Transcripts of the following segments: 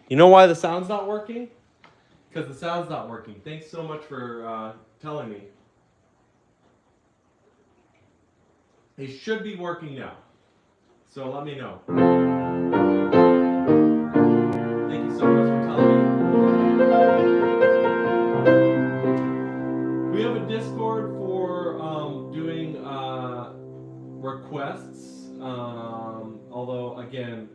You know why the sound's not working? Because the sound's not working. Thanks so much for telling me. It should be working now. So let me know. Thank you so much for telling me. We have a Discord for doing requests. Although, again,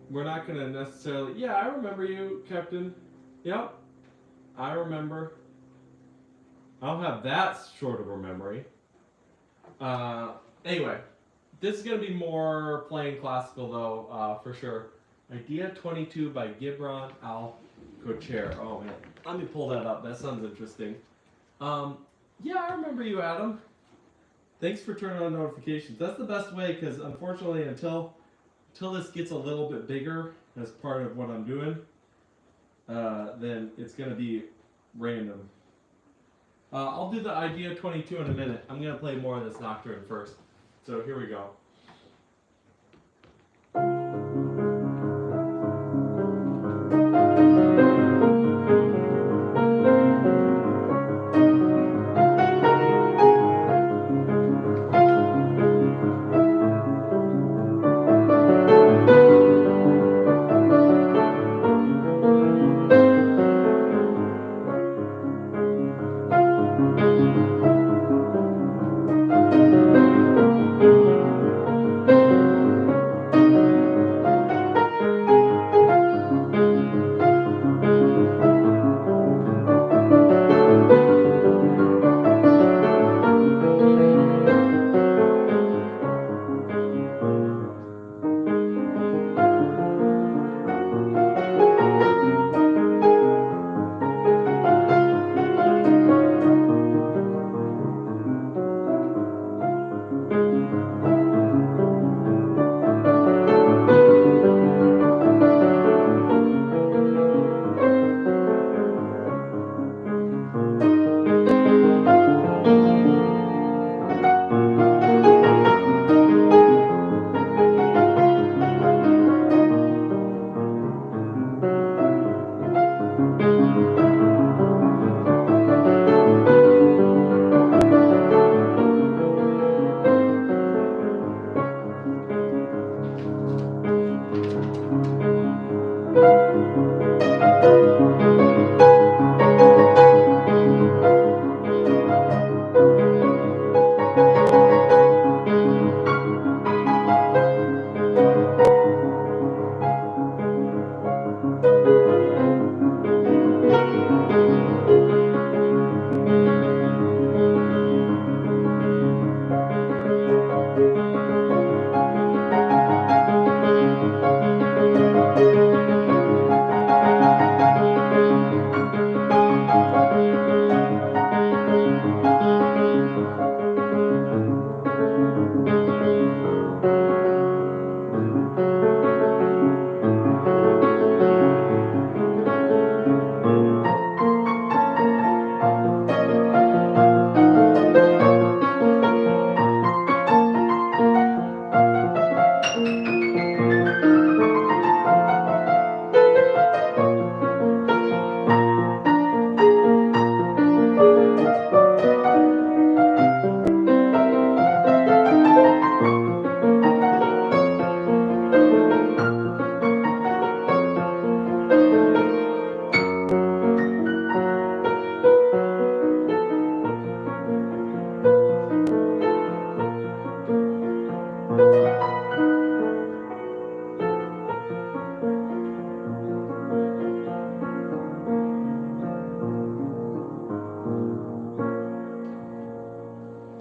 we're not going to necessarily. Yeah, I remember you, Captain. Yep, I remember. I don't have that short of a memory. Anyway, this is going to be more playing classical, though, for sure. Idea 22 by Gibran Alcocer. Oh, man. Let me pull that up. That sounds interesting. Yeah, I remember you, Adam. Thanks for turning on notifications. That's the best way, because unfortunately, until this gets a little bit bigger as part of what I'm doing, then it's going to be random. I'll do the Idea 22 in a minute. I'm going to play more of this Nocturne first. So here we go.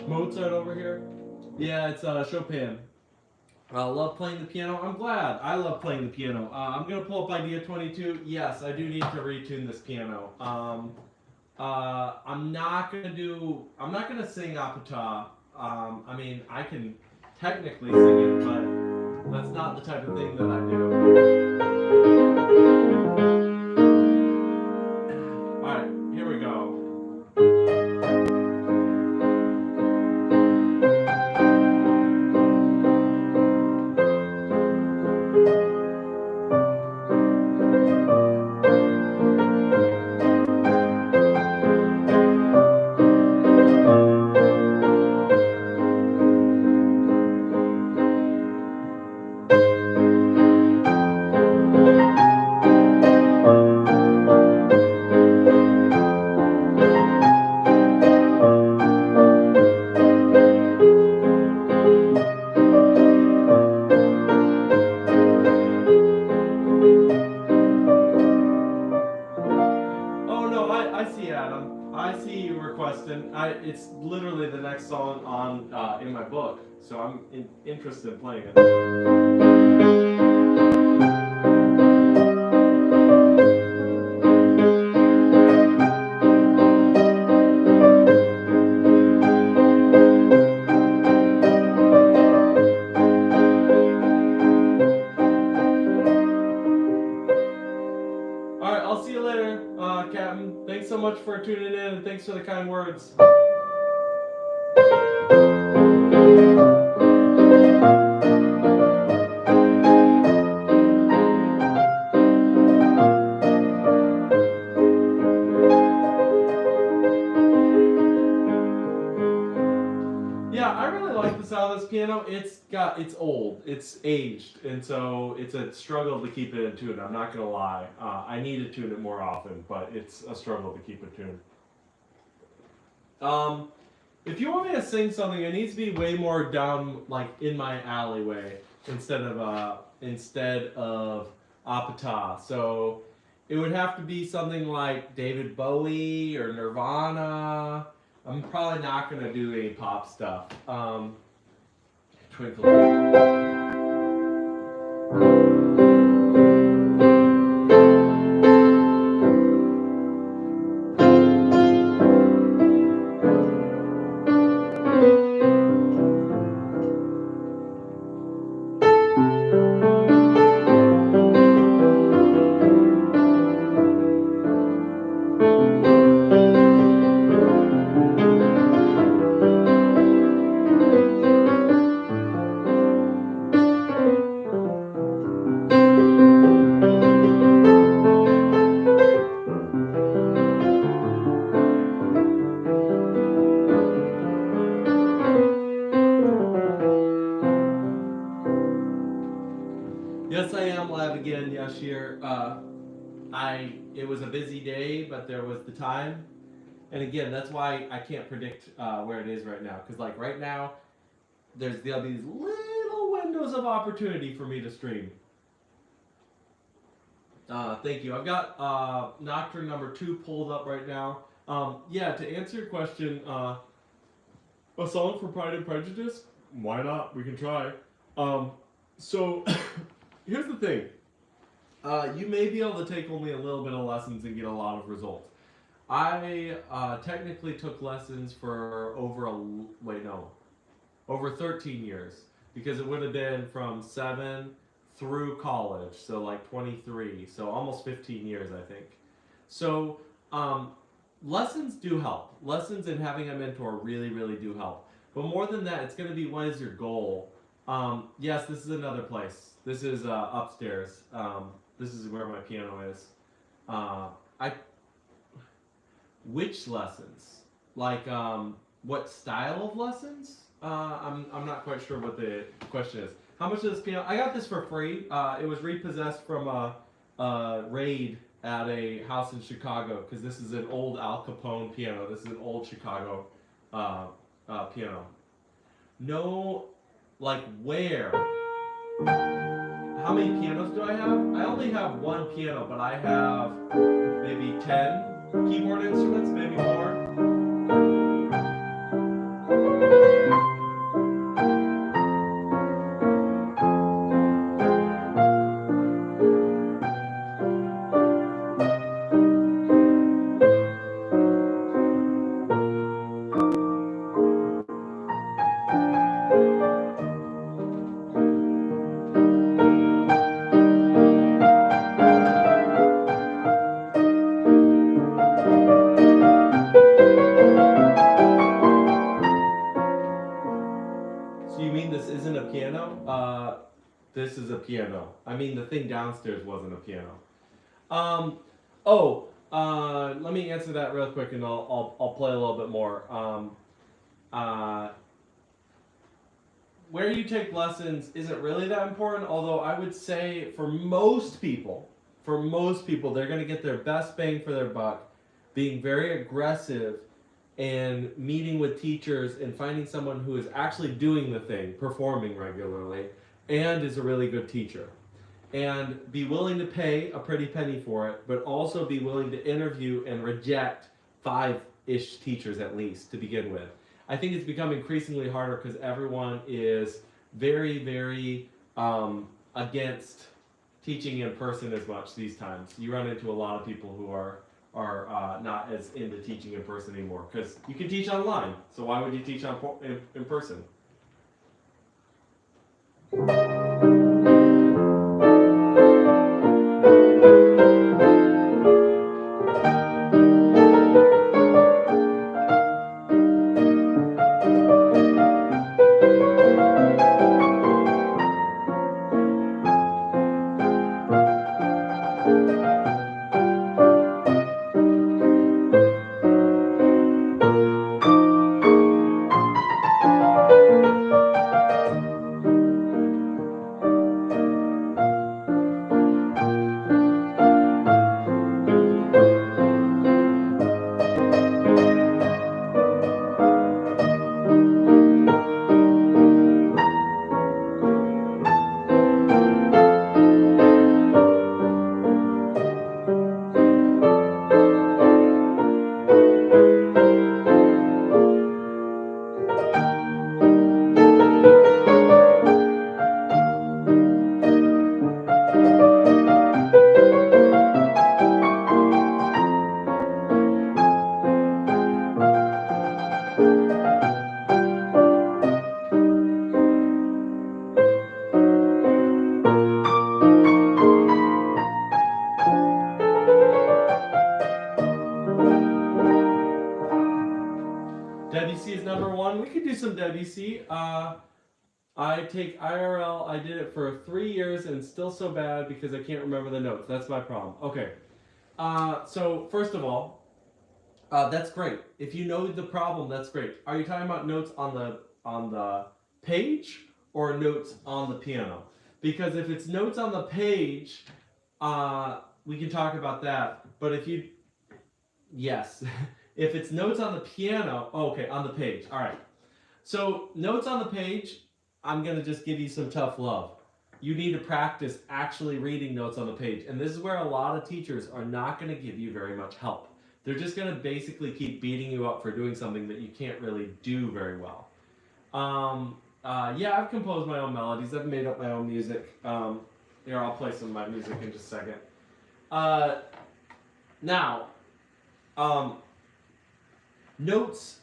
Mozart over here? Yeah, it's Chopin. I love playing the piano. I'm glad. I love playing the piano. I'm gonna pull up Idea 22. Yes, I do need to retune this piano. I'm not gonna sing Apata. I mean, I can technically sing it, but that's not the type of thing that I do. All right, here we go. Preston. It's literally the next song on in my book, so I'm interested in playing it. Alright, I'll see you later, Captain. Thanks so much for tuning in, and thanks for the kind words. Yeah, I really like the sound of this piano. It's old, it's aged, and so it's a struggle to keep it in tune. I'm not gonna lie. I need to tune it more often, but it's a struggle to keep it tuned. If you want me to sing something, it needs to be way more down, like in my alleyway, instead of Apata. So it would have to be something like David Bowie or Nirvana. I'm probably not gonna do any pop stuff. Twinkle. Yes, I am live again, Yashir. It was a busy day, but there was the time. And again, that's why I can't predict where it is right now. Because like right now, there'll be these little windows of opportunity for me to stream. Thank you. I've got Nocturne number 2 pulled up right now. Yeah, to answer your question, a song for Pride and Prejudice? Why not? We can try. So here's the thing. You may be able to take only a little bit of lessons and get a lot of results. I technically took lessons for over 13 years, because it would have been from 7 through college, so like 23, so almost 15 years, I think. So lessons do help. Lessons and having a mentor really, really do help. But more than that, it's going to be, what is your goal? Yes, this is another place. This is upstairs. This is where my piano is. Which lessons? Like, what style of lessons? I'm not quite sure what the question is. How much is this piano? I got this for free. It was repossessed from a raid at a house in Chicago, because this is an old Al Capone piano. This is an old Chicago piano. No, like where? How many pianos do I have? I only have one piano, but I have maybe 10 keyboard instruments, maybe more. This is a piano. I mean, the thing downstairs wasn't a piano. Let me answer that real quick, and I'll play a little bit more. Where you take lessons isn't really that important, although I would say for most people, they're going to get their best bang for their buck being very aggressive and meeting with teachers and finding someone who is actually doing the thing, performing regularly, and is a really good teacher. And be willing to pay a pretty penny for it, but also be willing to interview and reject 5 ish teachers at least to begin with. I think it's become increasingly harder because everyone is very, very against teaching in person as much these times. You run into a lot of people who are not as into teaching in person anymore because you can teach online. So why would you teach in person? WC is number one. We could do some WC. I take IRL. I did it for 3 years and still so bad because I can't remember the notes. That's my problem. Okay. So first of all, that's great. If you know the problem, that's great. Are you talking about notes on the page or notes on the piano? Because if it's notes on the page, we can talk about that. But if you, yes, if it's notes on the piano, okay, on the page. All right. So notes on the page, I'm going to just give you some tough love. You need to practice actually reading notes on the page. And this is where a lot of teachers are not going to give you very much help. They're just going to basically keep beating you up for doing something that you can't really do very well. Yeah, I've composed my own melodies. I've made up my own music. Here, I'll play some of my music in just a second. Now, notes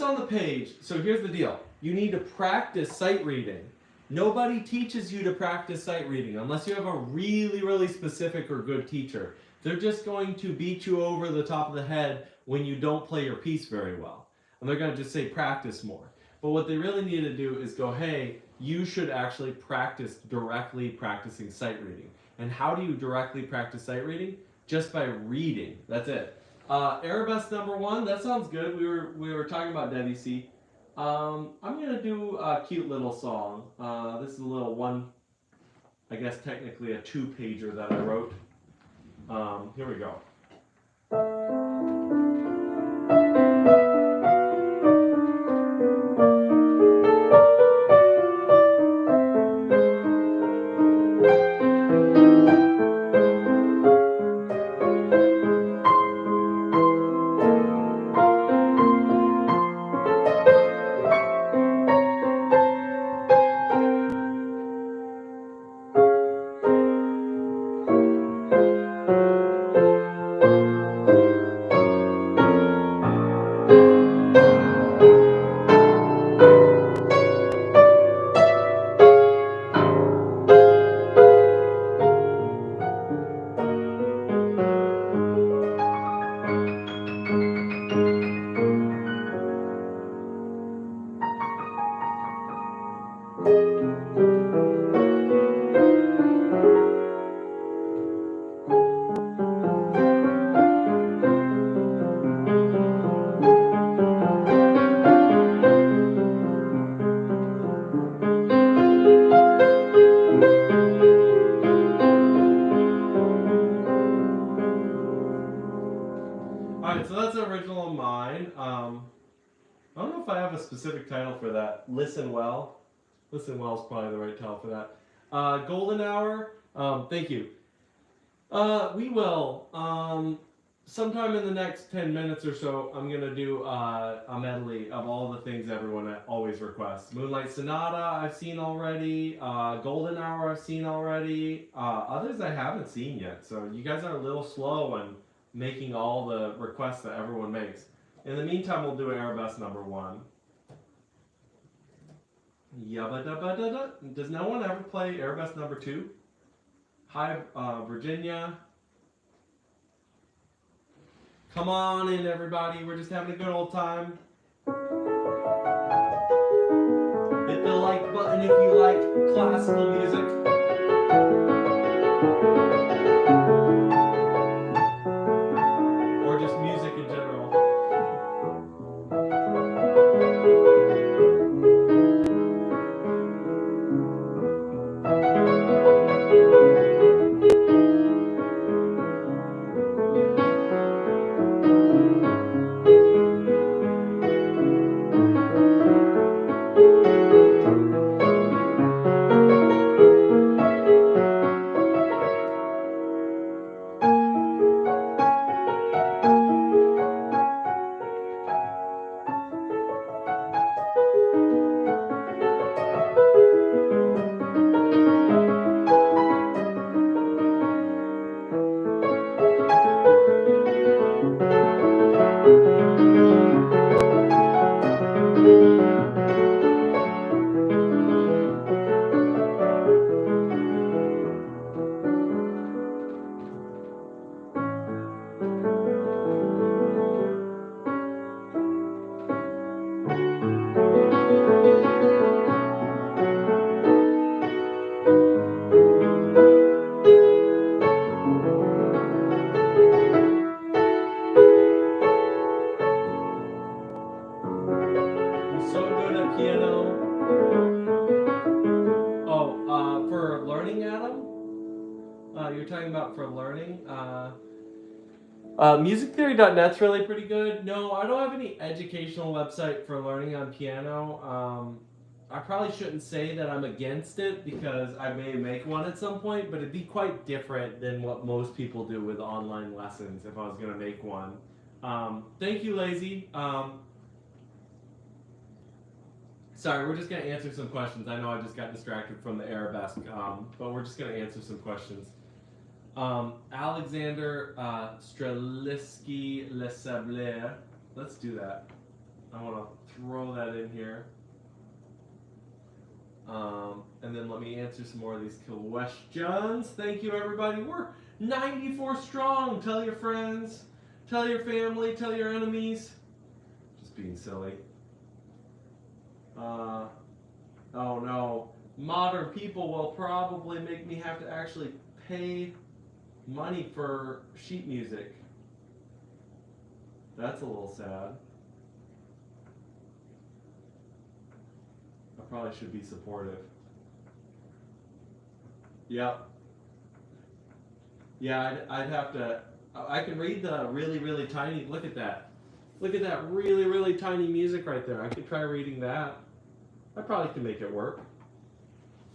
on the page. So here's the deal. You need to practice sight reading. Nobody teaches you to practice sight reading unless you have a really, really specific or good teacher. They're just going to beat you over the top of the head when you don't play your piece very well. And they're going to just say practice more. But what they really need to do is go, hey, you should actually practice directly practicing sight reading. And how do you directly practice sight reading? Just by reading. That's it. Arabesque number one, that sounds good. We were talking about Debussy. I'm going to do a cute little song. This is a little one, I guess technically a 2-pager that I wrote. Here we go. I don't know if I have a specific title for that. Listen Well. Listen Well is probably the right title for that. Golden Hour. Thank you. We will. sometime in the next 10 minutes or so, I'm going to do a medley of all the things everyone always requests. Moonlight Sonata, I've seen already. Golden Hour, I've seen already. Others I haven't seen yet. So you guys are a little slow in making all the requests that everyone makes. In the meantime, we'll do Arabesque number 1. Yabba dabba da da. Does no one ever play Arabesque number 2? Hi, Virginia. Come on in, everybody. We're just having a good old time. Hit the like button if you like classical music. Or just music in general. Musictheory.net's really pretty good. No, I don't have any educational website for learning on piano. I probably shouldn't say that I'm against it because I may make one at some point, but it'd be quite different than what most people do with online lessons if I was going to make one. Thank you, Lazy. Sorry, we're just going to answer some questions. I know I just got distracted from the Arabesque, but we're just going to answer some questions. Alexander Streliski Lesable. Let's do that. I want to throw that in here. And then let me answer some more of these questions. Thank you, everybody. We're 94 strong. Tell your friends, tell your family, tell your enemies. Just being silly. Oh no. Modern people will probably make me have to actually pay money for sheet music. That's a little sad. I probably should be supportive. Yep. Yeah, I'd have to. I can read the really, really tiny. Look at that. Look at that really, really tiny music right there. I could try reading that. I probably can make it work.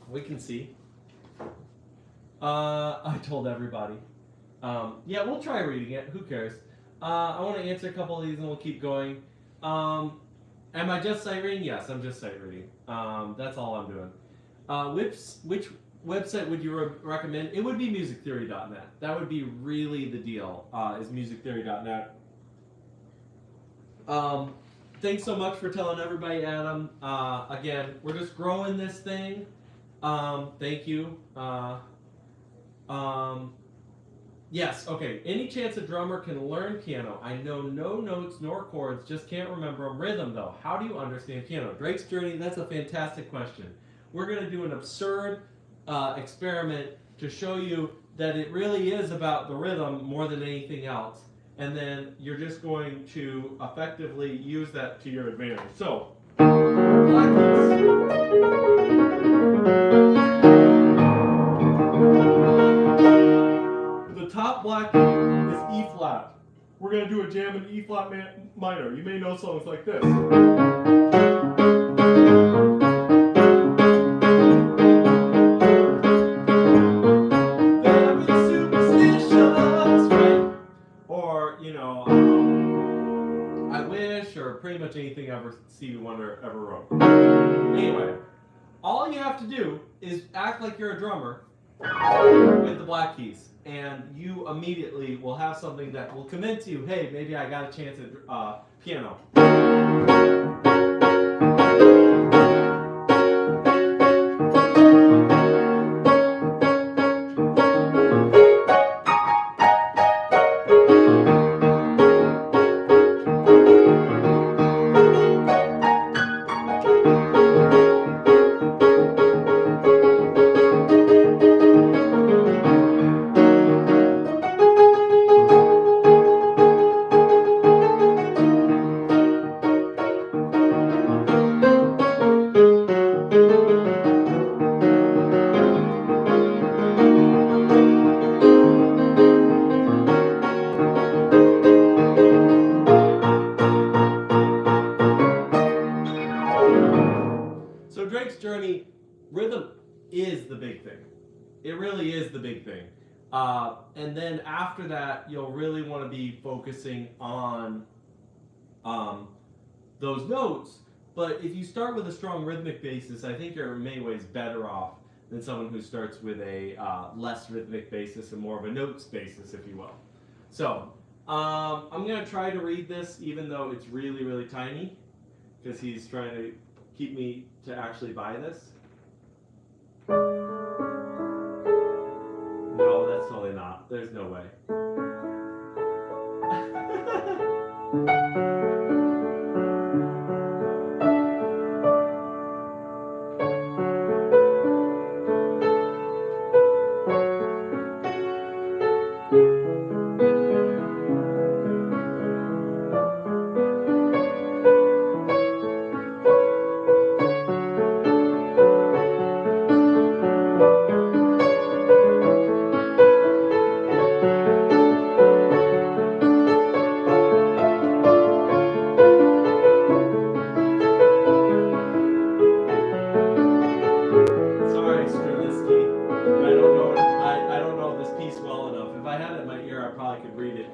We can see. I told everybody. Yeah, we'll try reading it. Who cares? I want to answer a couple of these and we'll keep going. Am I just sight reading? Yes, I'm just sight reading. That's all I'm doing. Which website would you recommend? It would be musictheory.net. That would be really the deal, is musictheory.net. Thanks so much for telling everybody, Adam. Again, we're just growing this thing. Thank you. Yes, okay. Any chance a drummer can learn piano? I know no notes nor chords, just can't remember them. Rhythm, though. How do you understand piano? Drake's Journey, that's a fantastic question. We're going to do an absurd experiment to show you that it really is about the rhythm more than anything else. And then you're just going to effectively use that to your advantage. So, black keys. The top black key is E flat. We're going to do a jam in E flat minor. You may know songs like this. Very superstitious, right? Or, you much anything Stevie Wonder ever wrote. Anyway, all you have to do is act like you're a drummer with the black keys, and you immediately will have something that will convince you, hey, maybe I got a chance at piano. So Drake's Journey, rhythm is the big thing. It really is the big thing. And then after that, you'll really want to be focusing on those notes. But if you start with a strong rhythmic basis, I think you're in many ways better off than someone who starts with a less rhythmic basis and more of a notes basis, if you will. So I'm going to try to read this, even though it's really, really tiny, because he's trying to keep me to actually buy this. No, that's totally not. There's no way.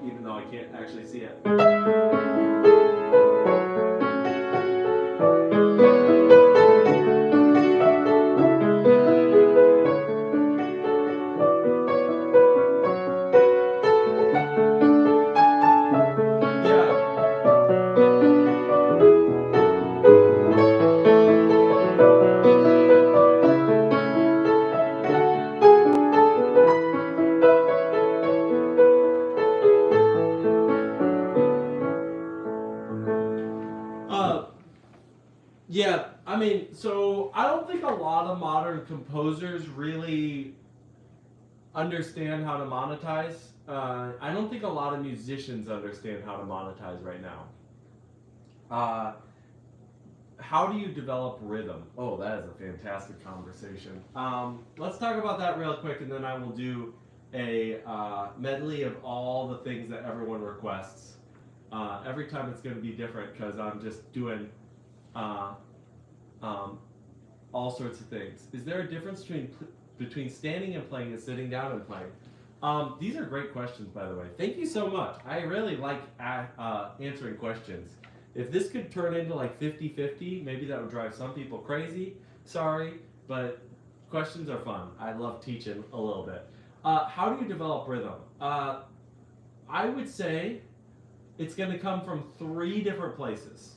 Even though I can't actually see it. Yeah, I mean, so I don't think a lot of modern composers really understand how to monetize. I don't think a lot of musicians understand how to monetize right now. How do you develop rhythm? Oh, that is a fantastic conversation. Let's talk about that real quick, and then I will do a medley of all the things that everyone requests. Every time it's going to be different because I'm just doing all sorts of things. Is there a difference between standing and playing and sitting down and playing? These are great questions, by the way. Thank you so much. I really like answering questions. If this could turn into like 50-50, maybe that would drive some people crazy. Sorry, but questions are fun. I love teaching a little bit. How do you develop rhythm? I would say it's going to come from 3 different places.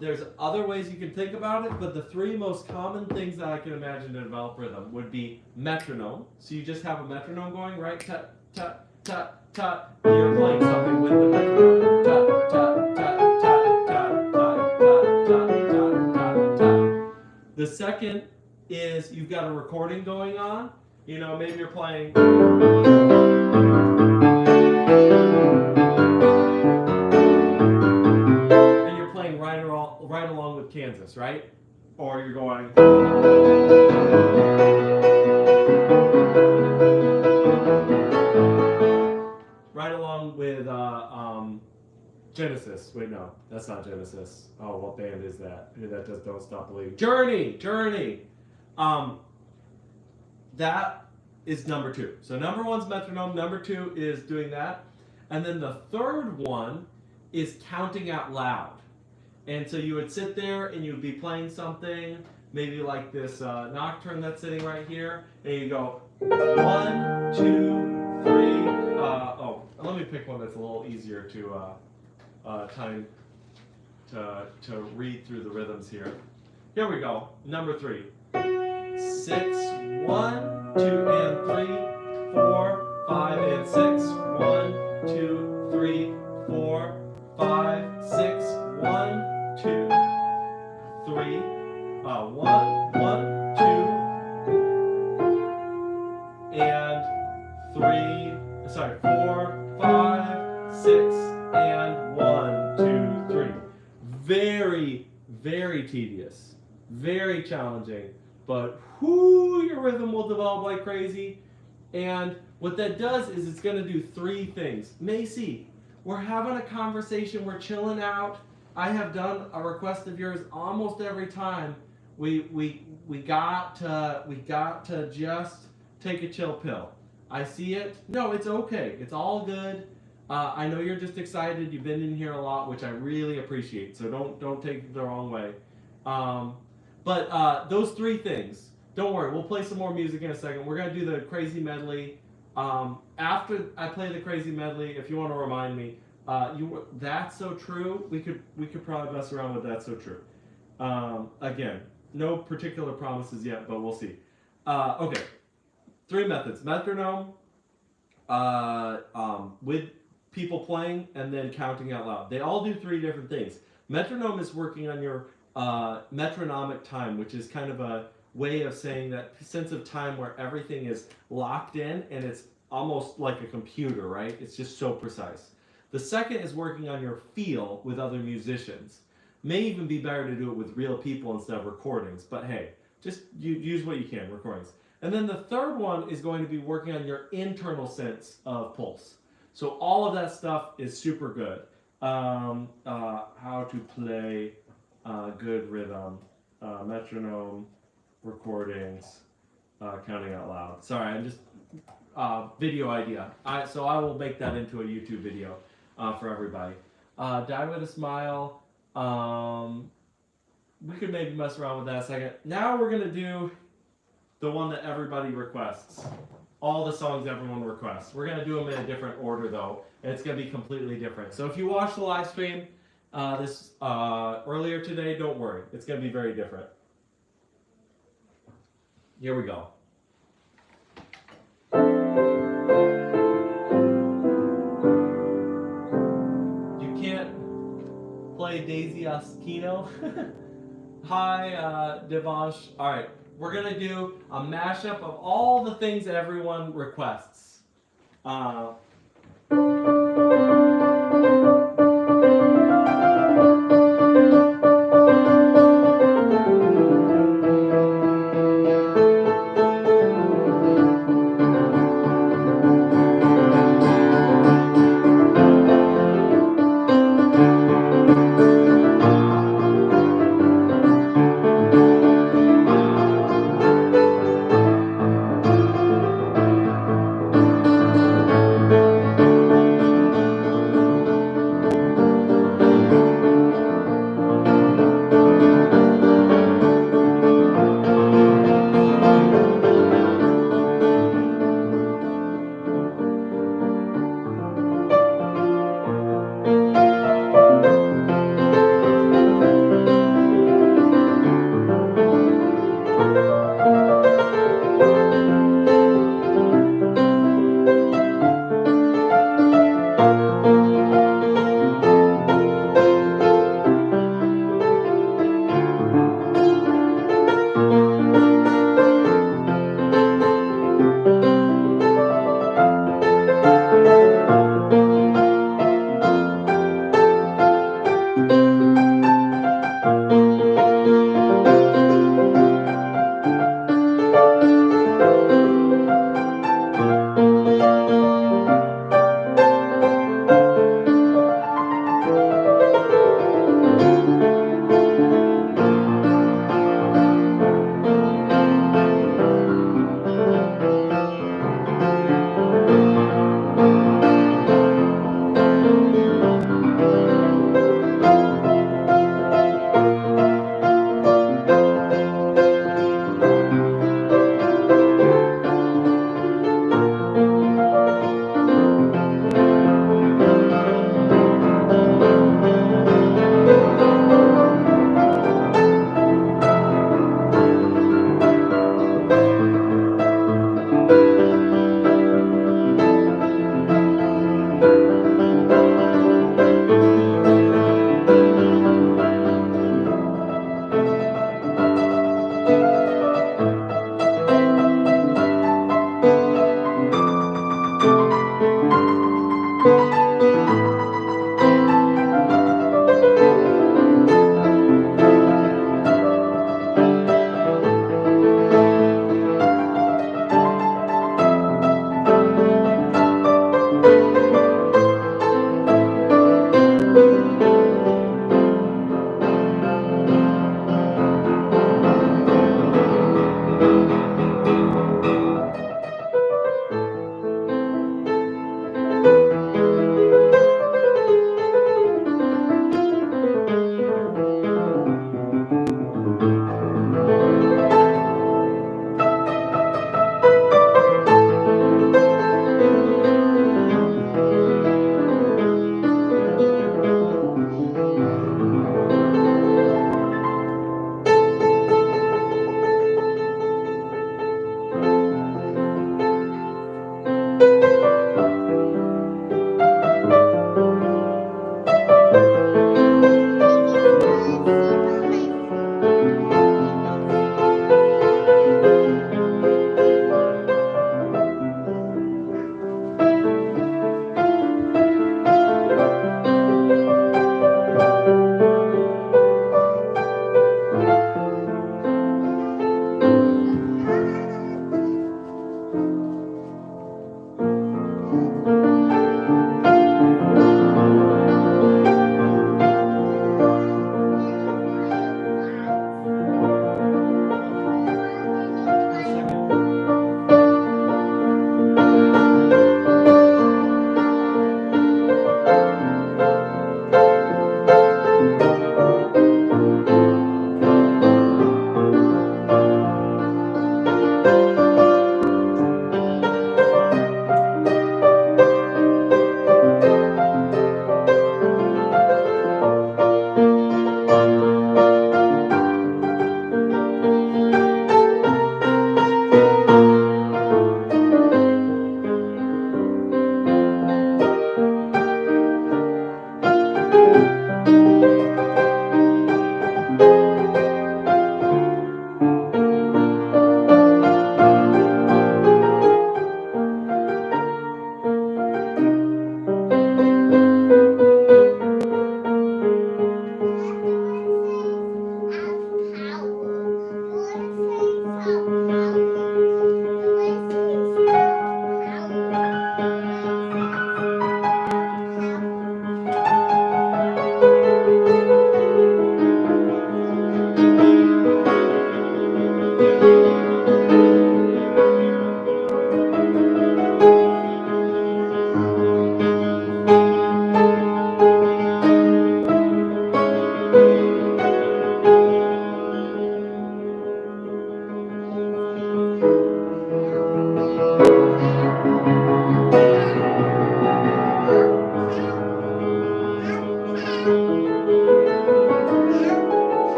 There's other ways you can think about it, but the 3 most common things that I can imagine to develop rhythm would be metronome. So you just have a metronome going, right? Tut, tut, tut, tut. You're playing something with the metronome. Tut, tut, tut, tut, tut, tut, tut, tut, tut, tut, tut. The second is you've got a recording going on. You know, maybe you're playing. Right along with Kansas, right? Or you're going. Right along with Genesis. Wait, no, that's not Genesis. Oh, what band is that? That does Don't Stop Believing. Journey. That is number 2. So number 1's metronome. Number 2 is doing that, and then the third one is counting out loud. And so you would sit there and you'd be playing something, maybe like this nocturne that's sitting right here, and you go 1, 2, 3. Oh, let me pick one that's a little easier to time to read through the rhythms here. Here we go. Number 3. 6, 1, 2 and 3, 4, 5 and 6. 1, 2, 3, 4, 5, 6. 1, 2, 3. 1, 1, 2, and 3. Sorry, 4, 5, 6, and 1, 2, 3. Very, very tedious, very challenging, but whoo, your rhythm will develop like crazy. And what that does is it's going to do 3 things. Macy, we're having a conversation, we're chilling out. I have done a request of yours almost every time. We got to just take a chill pill. I see it. No, it's okay. It's all good. I know you're just excited. You've been in here a lot, which I really appreciate. So don't take it the wrong way. But those 3 things. Don't worry. We'll play some more music in a second. We're gonna do the crazy medley. After I play the crazy medley, if you want to remind me, That's So True. We could probably mess around with That's So True. Again, no particular promises yet, but we'll see. Okay, 3 methods: metronome, with people playing, and then counting out loud. They all do 3 different things. Metronome is working on your metronomic time, which is kind of a way of saying that sense of time where everything is locked in and it's almost like a computer, right? It's just so precise. The second is working on your feel with other musicians. May even be better to do it with real people instead of recordings, but hey, just use what you can, recordings. And then the third one is going to be working on your internal sense of pulse. So all of that stuff is super good. How to play good rhythm, metronome, recordings, counting out loud. Sorry, I'm just video idea. So I will make that into a YouTube video for everybody. Die with a Smile. We could maybe mess around with that a second. Now we're gonna do the one that everybody requests. All the songs everyone requests. We're gonna do them in a different order though, and it's gonna be completely different. So if you watched the live stream earlier today, don't worry. It's gonna be very different. Here we go. You can't play Daisy Oskino. Hi, Devansh. All right, we're gonna do a mashup of all the things that everyone requests.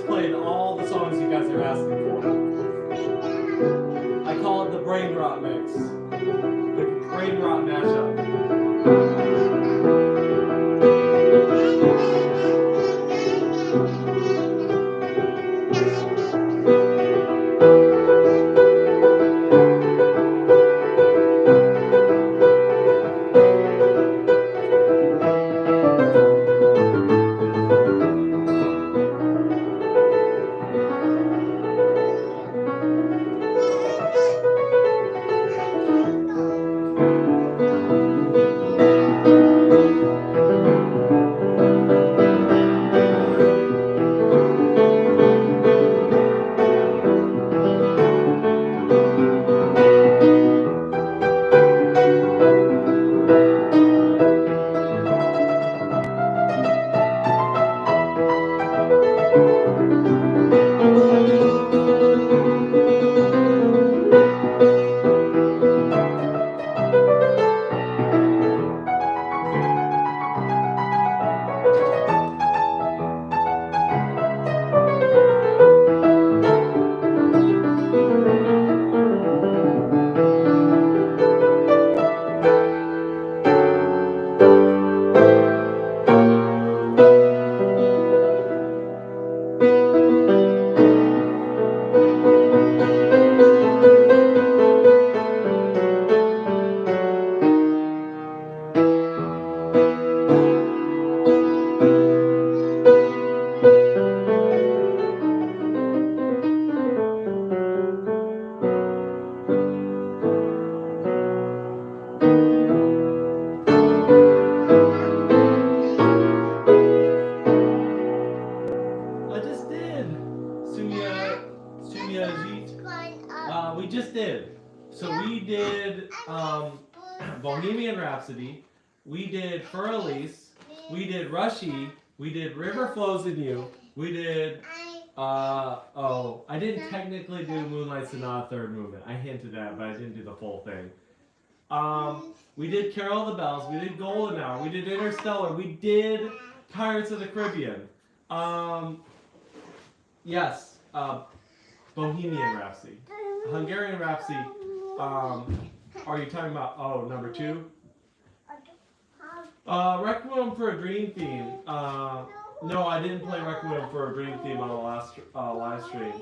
played all the songs you guys are asking for. I call it the brain rot mix. The brain rot mashup. We just did. So we did Bohemian Rhapsody. We did For Elise. We did Rushy. We did River Flows in You. We did, I didn't technically do Moonlight Sonata third movement. I hinted at it, but I didn't do the full thing. We did Carol of the Bells. We did Golden Hour. We did Interstellar. We did Pirates of the Caribbean. Yes, Bohemian Rhapsody. Hungarian Rhapsody. Are you talking about, number 2? Requiem for a Dream theme. No, I didn't play Requiem for a Dream theme on the last live stream.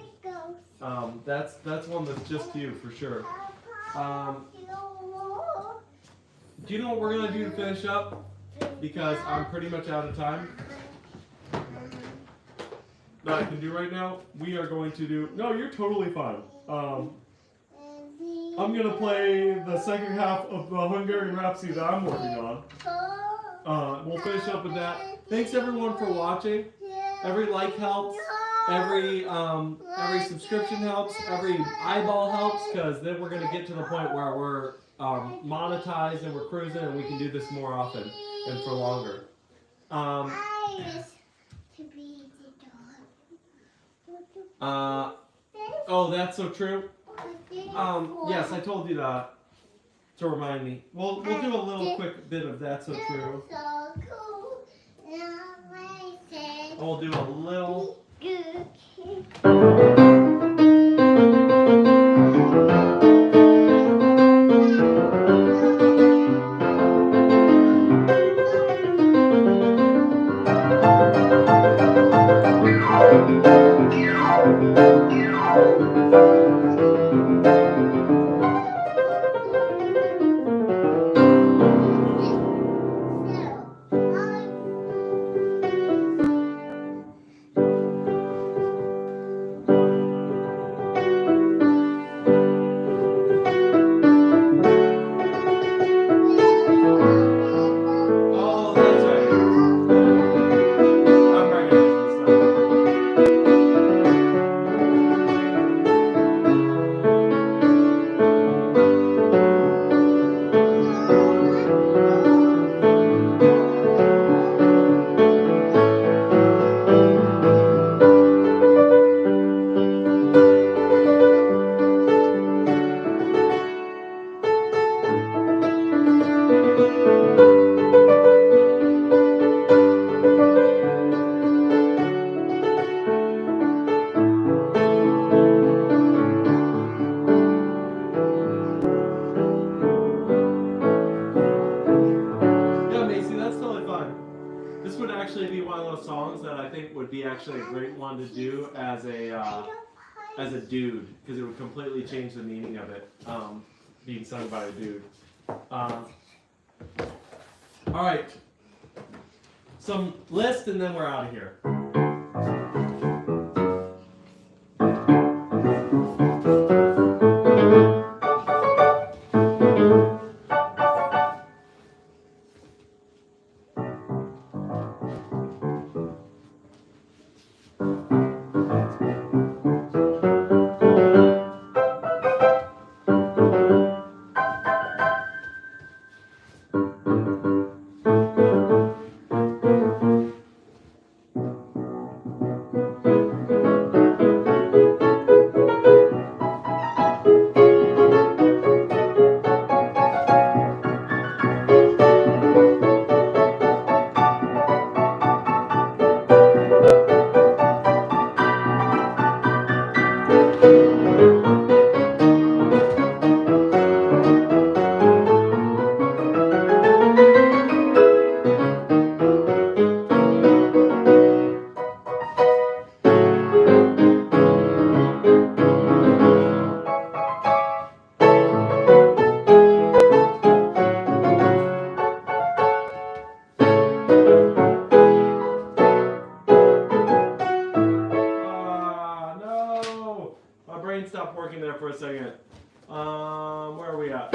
That's one that's just you for sure. Do you know what we're gonna do to finish up? Because I'm pretty much out of time. That I can do right now. We are going to do. No, you're totally fine. I'm gonna play the second half of the Hungarian Rhapsody that I'm working on. We'll finish up with that. Thanks everyone for watching. Every like helps. Every subscription helps. Every eyeball helps, because then we're gonna get to the point where we're monetized and we're cruising and we can do this more often and for longer. Oh, that's so true. Yes, I told you that to remind me. We'll do a little quick bit of That's So True. We'll do a little. actually a great one to do as a dude, because it would completely change the meaning of it, being sung by a dude. All right, some list and then we're out of here. Stop working there for a second. Where are we at?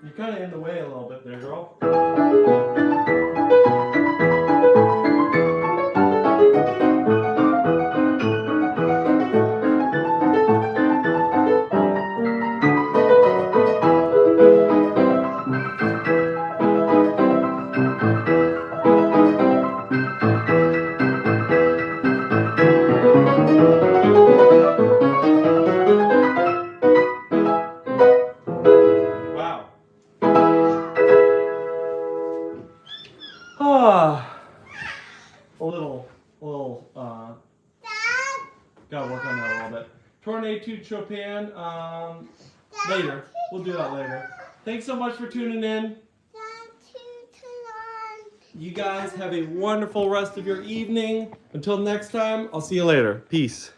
You're kind of in the way a little bit there, girl. Gotta work on that a little bit. Tornado Chopin, later. We'll do that later. Thanks so much for tuning in. You guys have a wonderful rest of your evening. Until next time, I'll see you later. Peace.